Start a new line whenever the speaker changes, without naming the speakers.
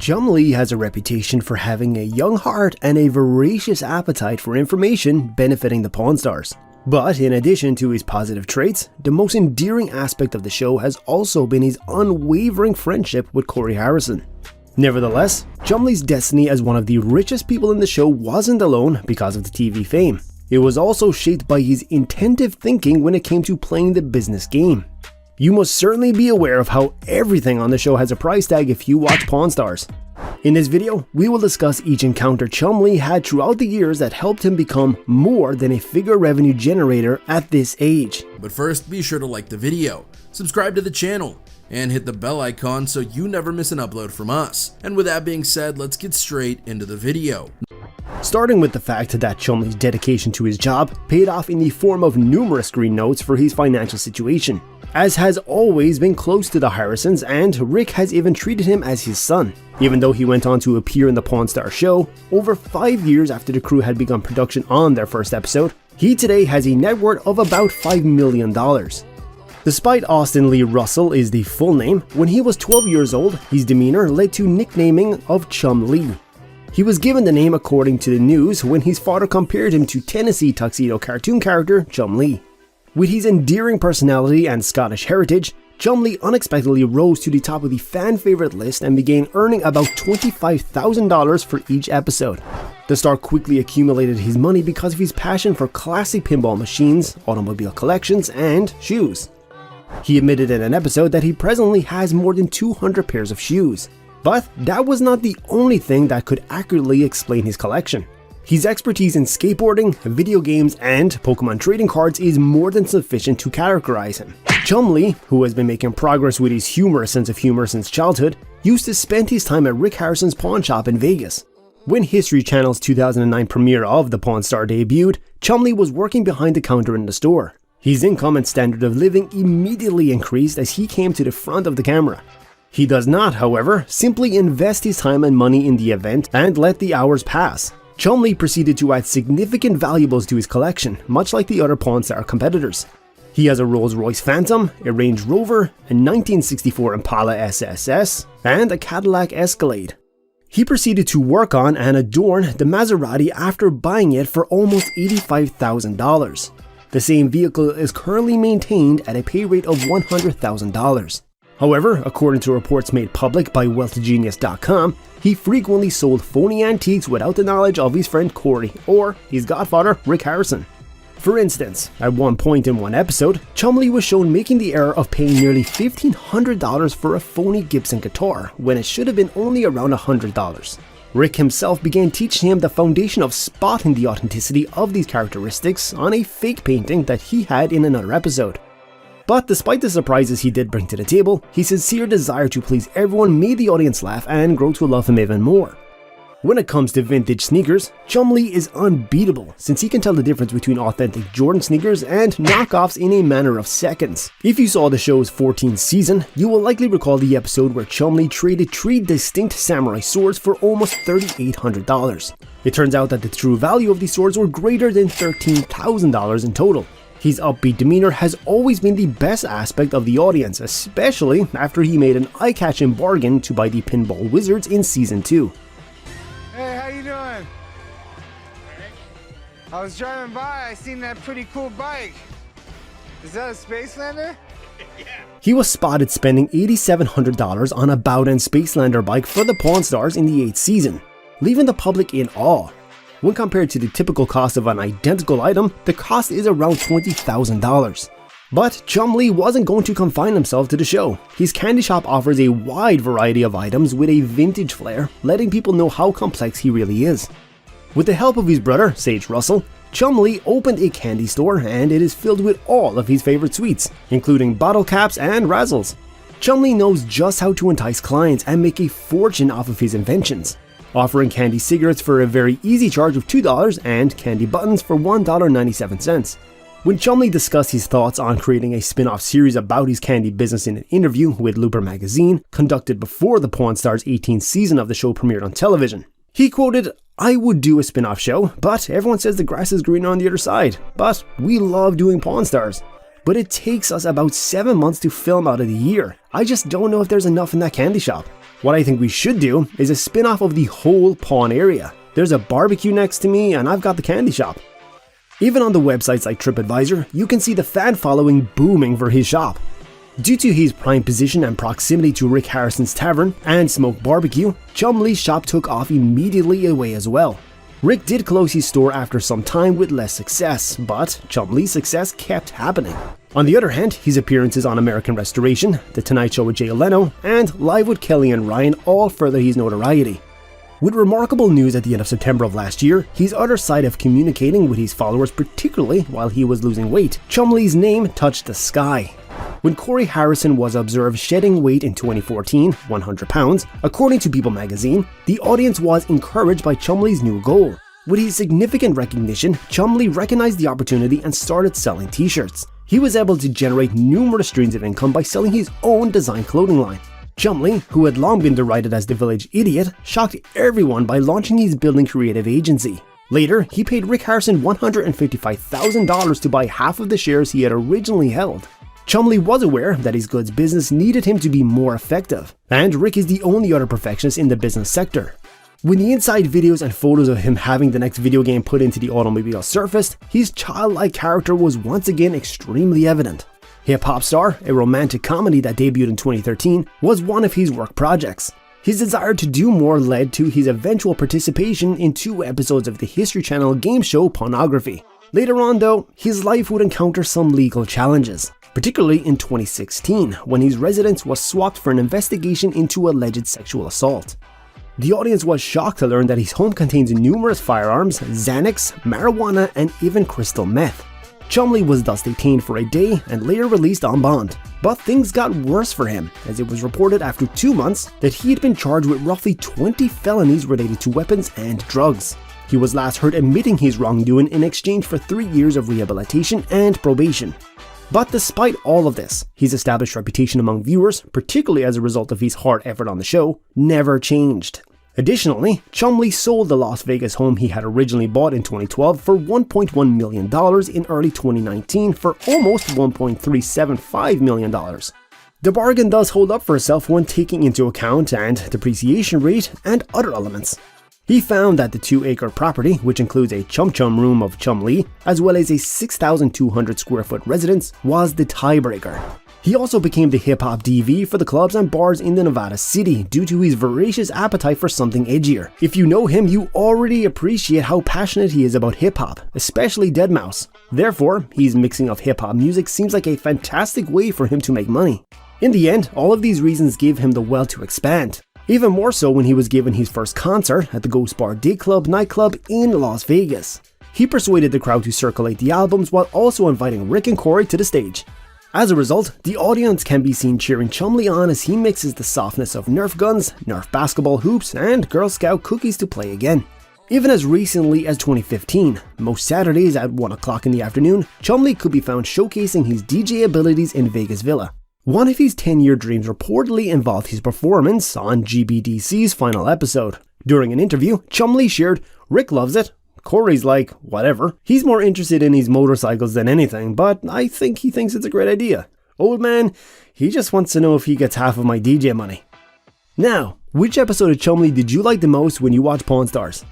Chumlee has a reputation for having a young heart and a voracious appetite for information benefiting the Pawn Stars. But in addition to his positive traits, the most endearing aspect of the show has also been his unwavering friendship with Corey Harrison. Nevertheless, Chumlee's destiny as one of the richest people in the show wasn't alone because of the TV fame. It was also shaped by his inventive thinking when it came to playing the business game. You must certainly be aware of how everything on the show has a price tag if you watch Pawn Stars. In this video, we will discuss each encounter Chumlee had throughout the years that helped him become more than a figure revenue generator at this age.
But first, be sure to like the video, subscribe to the channel, and hit the bell icon so you never miss an upload from us. And with that being said, let's get straight into the video.
Starting with the fact that Chumlee's dedication to his job paid off in the form of numerous green notes for his financial situation, as has always been close to the Harrisons, and Rick has even treated him as his son. Even though he went on to appear in the Pawn Star show, over 5 years after the crew had begun production on their first episode, he today has a net worth of about $5 million. Despite Austin Lee Russell is the full name, when he was 12 years old, his demeanor led to nicknaming of Chumlee. He was given the name according to the news when his father compared him to Tennessee Tuxedo cartoon character Chumlee. With his endearing personality and Scottish heritage, Chumlee unexpectedly rose to the top of the fan favorite list and began earning about $25,000 for each episode. The star quickly accumulated his money because of his passion for classic pinball machines, automobile collections, and shoes. He admitted in an episode that he presently has more than 200 pairs of shoes. But that was not the only thing that could accurately explain his collection. His expertise in skateboarding, video games, and Pokemon trading cards is more than sufficient to categorize him. Chumlee, who has been making progress with his humorous sense of humor since childhood, used to spend his time at Rick Harrison's pawn shop in Vegas. When History Channel's 2009 premiere of The Pawn Star debuted, Chumlee was working behind the counter in the store. His income and standard of living immediately increased as he came to the front of the camera. He does not, however, simply invest his time and money in the event and let the hours pass. Chumlee proceeded to add significant valuables to his collection, much like the other Pawn Star competitors. He has a Rolls-Royce Phantom, a Range Rover, a 1964 Impala SSS, and a Cadillac Escalade. He proceeded to work on and adorn the Maserati after buying it for almost $85,000. The same vehicle is currently maintained at a pay rate of $100,000. However, according to reports made public by wealthgenius.com, he frequently sold phony antiques without the knowledge of his friend Corey or his godfather Rick Harrison. For instance, at one point in one episode, Chumlee was shown making the error of paying nearly $1,500 for a phony Gibson guitar when it should have been only around $100. Rick himself began teaching him the foundation of spotting the authenticity of these characteristics on a fake painting that he had in another episode. But despite the surprises he did bring to the table, his sincere desire to please everyone made the audience laugh and grow to love him even more. When it comes to vintage sneakers, Chumlee is unbeatable since he can tell the difference between authentic Jordan sneakers and knockoffs in a matter of seconds. If you saw the show's 14th season, you will likely recall the episode where Chumlee traded 3 distinct samurai swords for almost $3,800. It turns out that the true value of these swords were greater than $13,000 in total. His upbeat demeanor has always been the best aspect of the audience, especially after he made an eye-catching bargain to buy the Pinball Wizards in Season 2.
Hey, how you doing? I was driving by, I seen that pretty cool bike. Is that a Spacelander?
Yeah.
He was spotted spending $8,700 on a Bowden Spacelander bike for the Pawn Stars in the 8th season, leaving the public in awe. When compared to the typical cost of an identical item, the cost is around $20,000. But Chumlee wasn't going to confine himself to the show. His candy shop offers a wide variety of items with a vintage flair, letting people know how complex he really is. With the help of his brother, Sage Russell, Chumlee opened a candy store and it is filled with all of his favorite sweets, including bottle caps and razzles. Chumlee knows just how to entice clients and make a fortune off of his inventions, offering candy cigarettes for a very easy charge of $2 and candy buttons for $1.97. When Chumlee discussed his thoughts on creating a spin-off series about his candy business in an interview with Looper magazine, conducted before the Pawn Stars' 18th season of the show premiered on television, he quoted, "I would do a spin-off show, but everyone says the grass is greener on the other side, but we love doing Pawn Stars. but it takes us about 7 months to film out of the year. I just don't know if there's enough in that candy shop. What I think we should do is a spin-off of the whole pawn area. There's a barbecue next to me and I've got the candy shop. Even on the websites like TripAdvisor, you can see the fan following booming for his shop. Due to his prime position and proximity to Rick Harrison's tavern and smoked barbecue, Chumlee's shop took off immediately away as well. Rick did close his store after some time with less success, but Chumlee's success kept happening. On the other hand, his appearances on American Restoration, The Tonight Show with Jay Leno, and Live with Kelly and Ryan all further his notoriety. With remarkable news at the end of September of last year, his other side of communicating with his followers, particularly while he was losing weight, Chumlee's name touched the sky. When Corey Harrison was observed shedding weight in 2014, 100 pounds, according to People magazine, the audience was encouraged by Chumlee's new goal. With his significant recognition, Chumlee recognized the opportunity and started selling t-shirts. He was able to generate numerous streams of income by selling his own design clothing line. Chumlee, who had long been derided as the village idiot, shocked everyone by launching his building creative agency. Later, he paid Rick Harrison $155,000 to buy half of the shares he had originally held. Chumlee was aware that his goods business needed him to be more effective, and Rick is the only other perfectionist in the business sector. When the inside videos and photos of him having the next video game put into the automobile surfaced, his childlike character was once again extremely evident. Hip Hop Star, a romantic comedy that debuted in 2013, was one of his work projects. His desire to do more led to his eventual participation in 2 episodes of the History Channel game show Pornography. Later on though, his life would encounter some legal challenges, particularly in 2016 when his residence was swapped for an investigation into alleged sexual assault. The audience was shocked to learn that his home contains numerous firearms, Xanax, marijuana, and even crystal meth. Chumlee was thus detained for a day and later released on bond. But things got worse for him, as it was reported after 2 months that he had been charged with roughly 20 felonies related to weapons and drugs. He was last heard admitting his wrongdoing in exchange for 3 years of rehabilitation and probation. But despite all of this, his established reputation among viewers, particularly as a result of his hard effort on the show, never changed. Additionally, Chumlee sold the Las Vegas home he had originally bought in 2012 for $1.1 million in early 2019 for almost $1.375 million. The bargain does hold up for itself when taking into account and depreciation rate and other elements. He found that the 2-acre property, which includes a Chum Chum room of Chumlee, as well as a 6,200 square foot residence, was the tiebreaker. He also became the hip-hop DV for the clubs and bars in the Nevada city due to his voracious appetite for something edgier. If you know him, you already appreciate how passionate he is about hip-hop, especially deadmau5. Therefore, his mixing of hip-hop music seems like a fantastic way for him to make money. In the end, all of these reasons gave him the well to expand. Even more so when he was given his first concert at the Ghost Bar Day Club nightclub in Las Vegas. He persuaded the crowd to circulate the albums while also inviting Rick and Corey to the stage. As a result, the audience can be seen cheering Chumlee on as he mixes the softness of Nerf guns, Nerf basketball hoops, and Girl Scout cookies to play again. Even as recently as 2015, most Saturdays at 1 o'clock in the afternoon, Chumlee could be found showcasing his DJ abilities in Vegas Villa. One of his 10-year dreams reportedly involved his performance on GBDC's final episode. During an interview, Chumlee shared, "Rick loves it. Corey's like, whatever. He's more interested in his motorcycles than anything, but I think he thinks it's a great idea. Old man, he just wants to know if he gets half of my DJ money." Now, which episode of Chumlee did you like the most when you watched Pawn Stars?